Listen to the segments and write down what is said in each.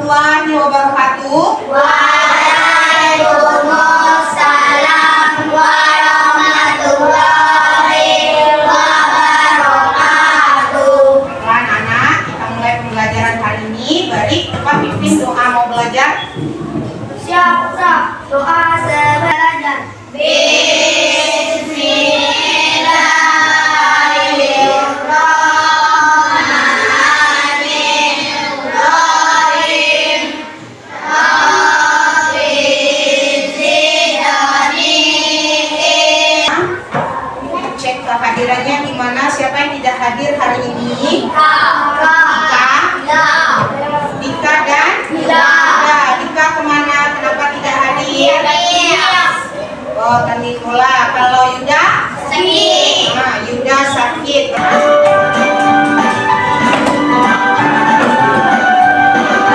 warahmatullahi wabarakatuh. Waalaikumsalam warahmatullahi wabarakatuh. Anak-anak, kita mulai pembelajaran hari ini. Baik, Pak pimpin doa mau belajar. Siap, Ustaz. Doa sebelajar. Cek kehadirannya di mana, siapa yang tidak hadir hari ini? Dika dan Dika kemana? Kenapa tidak hadir? Oh, tadi pula. Kalau Yuda? Sakit. Nah, Yuda sakit.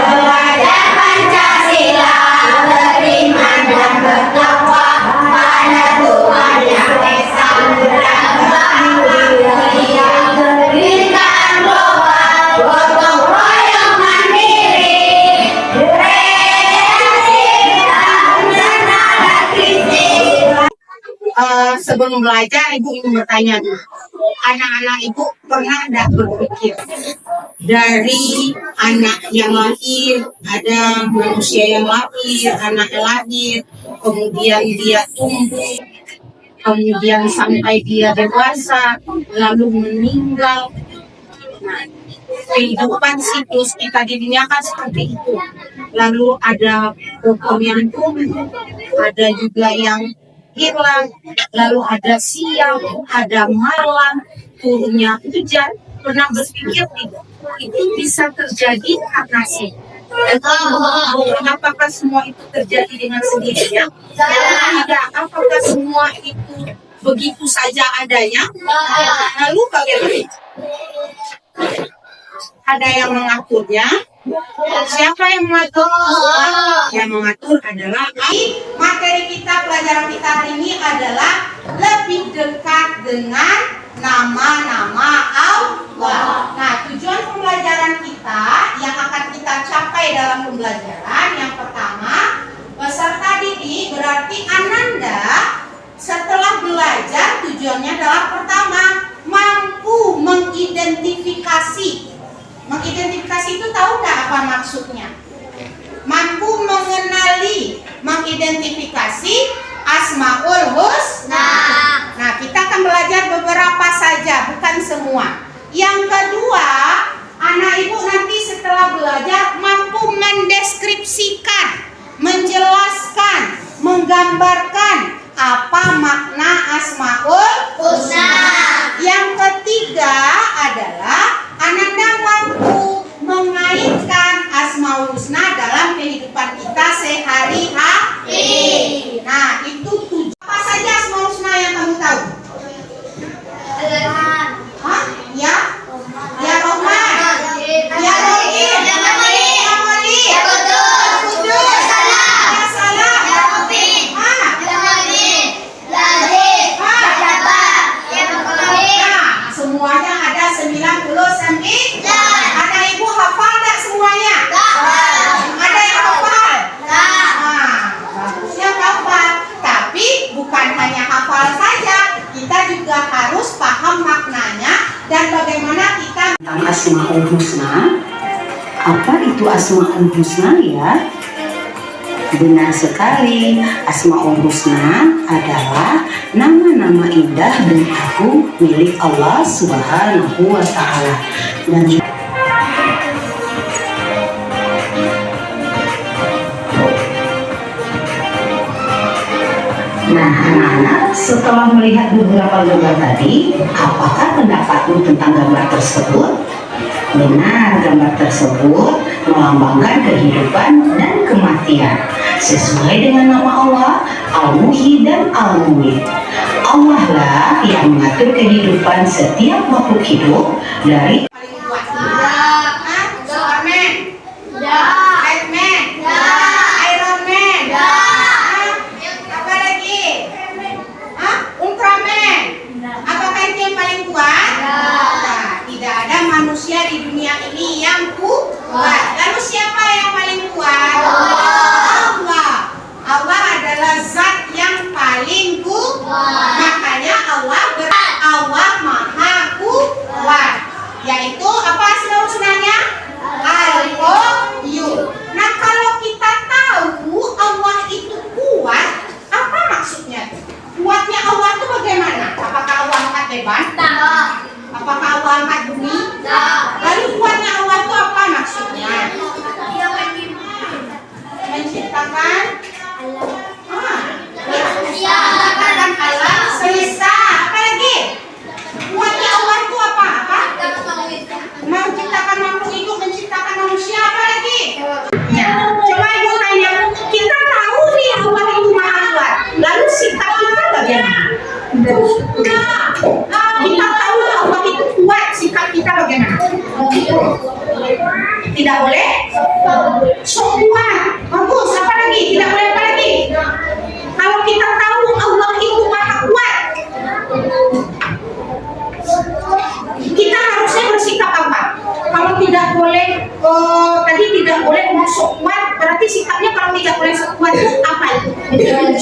Belajar Pancasila, beriman dan bertakwa pada Tuhan Yang Esa, berbangsa mulia, berikan global, gotong royong mandiri, kreatif dan tenaga kritis. Sebelum belajar, Ibu ingin bertanya dulu. Anak-anak Ibu pernah tidak berpikir dari anak yang lahir, ada manusia yang lahir, anak yang lahir, kemudian dia tumbuh, kemudian sampai dia dewasa, lalu meninggal. Nah, kehidupan siklus kita di dunia kan seperti itu. Lalu ada pohon yang tumbuh, ada juga yang hilang, lalu ada siang, ada malam, turunnya hujan. Pernah berpikir itu bisa terjadi karena sih? Apakah semua itu terjadi dengan sendirinya? Tidak. Apakah semua itu begitu saja adanya? Lalu bagaimana? Ada yang mengaturnya. Siapa yang mengatur? Yang mengatur adalah materi kita, pelajaran kita hari ini adalah lebih dekat dengan nama-nama Allah. Nah, tujuan pembelajaran kita yang akan kita capai dalam pembelajaran yang pertama, peserta didik berarti Ananda setelah belajar tujuannya adalah pertama, mampu mengidentifikasi. Mengidentifikasi itu tahu nggak apa maksudnya? Mampu mengenali, mengidentifikasi Asmaul Husna. Nah, kita akan belajar beberapa saja, bukan semua. Yang kedua, anak ibu nanti setelah belajar mampu mendeskripsikan, menjelaskan, menggambarkan apa makna Asmaul Husna. Yang ketiga adalah Ananda mampu mengaitkan Asmaul Husna dalam kehidupan kita sehari-hari. Nah, itu tujuh. Apa saja Asmaul Husna yang kamu tahu? Hah? Ya? Ya Rahman, Ya Rahim, Ya Malik, Ya Qudus, Ya Salam, Ya Mu'min, Ah, Ya Mu'min, Ya Aziz, Ya Jabbar, Ya Muqtadir. Nah, semuanya ada 99. Ada ibu hafal tak semuanya? Ada yang hafal? Nah, bagusnya hafal. Tapi bukan hanya hafal saja, kita juga harus paham maknanya dan bagaimana kita tentang Asmaul Husna. Apa itu Asmaul Husna ya? Benar sekali, Asmaul Husna adalah nama-nama indah dan agung milik Allah Subhanahu wa Ta'ala. Dan nah, anak-anak, setelah melihat beberapa gambar tadi, apakah pendapatmu tentang gambar tersebut? Benar, gambar tersebut melambangkan kehidupan dan kematian sesuai dengan nama Allah, Al-Muhyi dan Al-Mu'id. Allah lah yang mengatur kehidupan setiap makhluk hidup dari paling kuat. Superman, Batman, Iron Man, apa lagi? Ultraman. Apakah itu yang paling kuat? Nah, tidak ada manusia di dunia ini yang kuat. Lalu siapa yang paling kuat? Allah. Allah adalah zat yang paling kuat. Makanya Allah maha kuat. Yaitu apa asmaul-husnanya? Al-Qayyum. Nah, kalau kita tahu Allah itu kuat, apa maksudnya? Kuatnya Allah itu bagaimana? Apakah Allah angkat beban? Apakah Allah angkat bumi? Lalu kuatnya Allah itu apa maksudnya? Menciptakan menciptakan alam semesta. Apa lagi? Kuatnya Allah itu apa? Menciptakan makhluk hidup, menciptakan manusia. Apa lagi? Ya, coba ibu tanya. Kita tahu nih Allah itu maha kuat. Lalu sikap kita bagaimana? Kita tahu Allah itu kuat. Sikap kita bagaimana? Tidak boleh? Sok kuat. Bagus. Apa lagi? Tidak boleh apa lagi? Kalau kita tahu Allah itu maha kuat, kita harusnya bersikap apa? Kalau tidak boleh, tadi tidak boleh sok kuat, berarti sikapnya kalau tidak boleh sok kuat itu apa itu?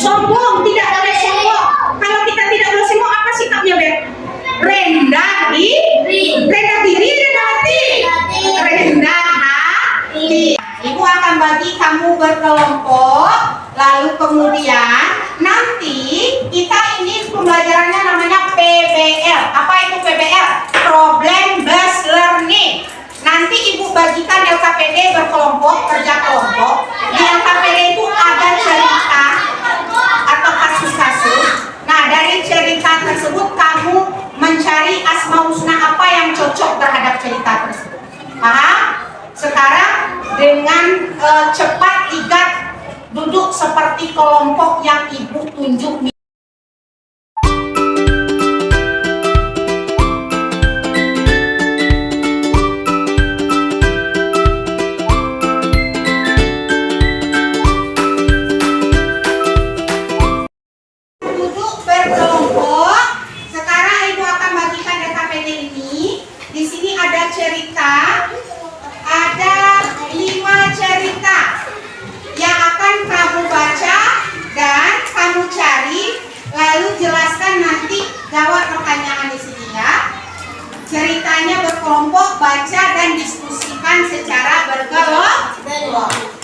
Sombong, tidak boleh sombong. Kalau kita tidak boleh sombong, apa sikapnya, Beb? Rendah diri, rendah hati. Rendah hati. Ibu akan bagi kamu berkelompok, lalu kemudian nanti kita ini pembelajarannya namanya PBL. Apa itu PBL? Problem Based Learning. Nanti ibu bagikan LKPD berkelompok, kerja kelompok. Di LKPD itu ada cerita atau kasus-kasus. Nah, dari cerita tersebut kamu mencari asmaul husna apa yang cocok terhadap cerita tersebut. Paham? Sekarang dengan cepat igat duduk seperti kelompok yang ibu tunjuk. Duduk berkelompok. Sekarang ibu akan bagikan LKPD ini. Di sini ada cerita. Ada 5 cerita yang akan kamu baca dan kamu cari, lalu jelaskan nanti jawab pertanyaan di sini ya. Ceritanya berkelompok, baca dan diskusikan secara berkelompok.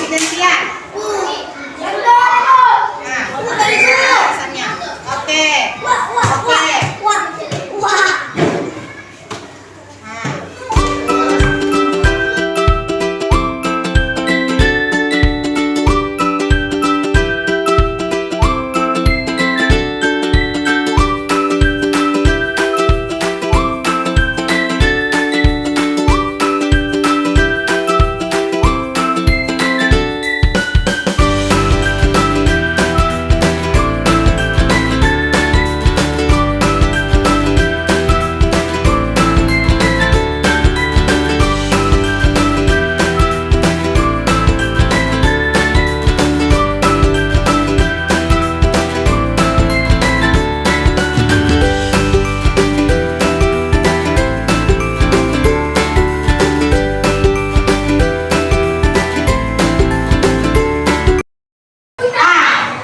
gantian. Nah, alasannya. Oke. Oke. Nah.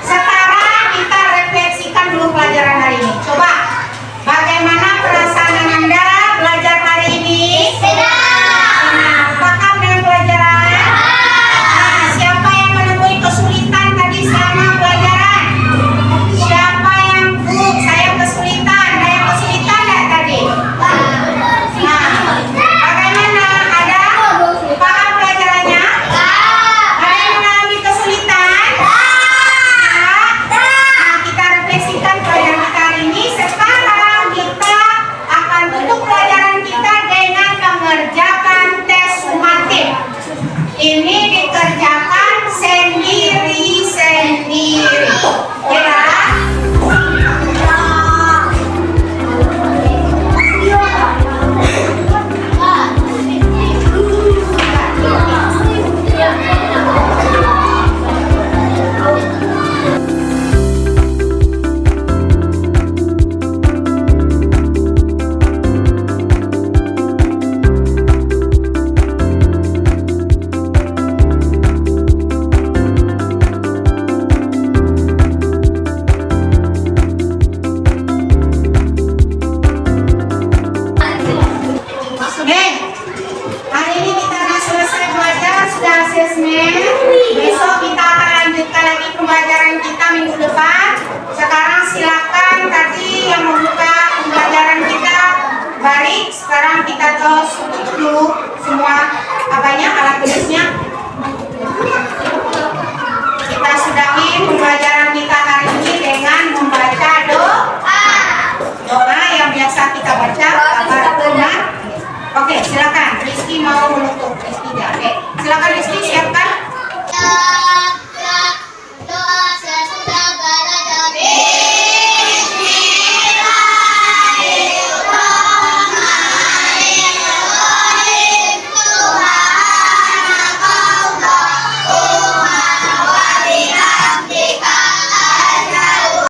Sekarang kita refleksikan dulu pelajaran hari ini. Coba, bagaimana perasaan Anda belajar hari ini? Nah, paham dengan pelajaran? Nah, siapa yang menemui kesulitan tadi selama pelajaran? Siapa yang, Bu, saya kesulitan? Ada yang kesulitan nggak tadi? Nah, bagaimana? Ada? Paham pelajarannya? Ada yang mengalami kesulitan? Nah, kita refleksikan pelajaran kita hari ini. Sekarang kita akan tutup pelajaran kita dengan mengerjakan tes sumatif. Ini dikerjakan sendiri-sendiri. Ya. Hari ini kita sudah selesai belajar, sudah asesmen. Besok kita akan lanjutkan lagi pembelajaran kita minggu depan. Sekarang silakan tadi yang membuka pembelajaran kita balik. Sekarang kita tos dulu semua apanya, alat tulisnya. Kita sudahi pembelajaran kita hari ini dengan membaca doa yang biasa kita baca kabar Tuhan. Oke, silakan. Rizky mau menutup. Rizky, oke. Silakan Rizky, siapkan.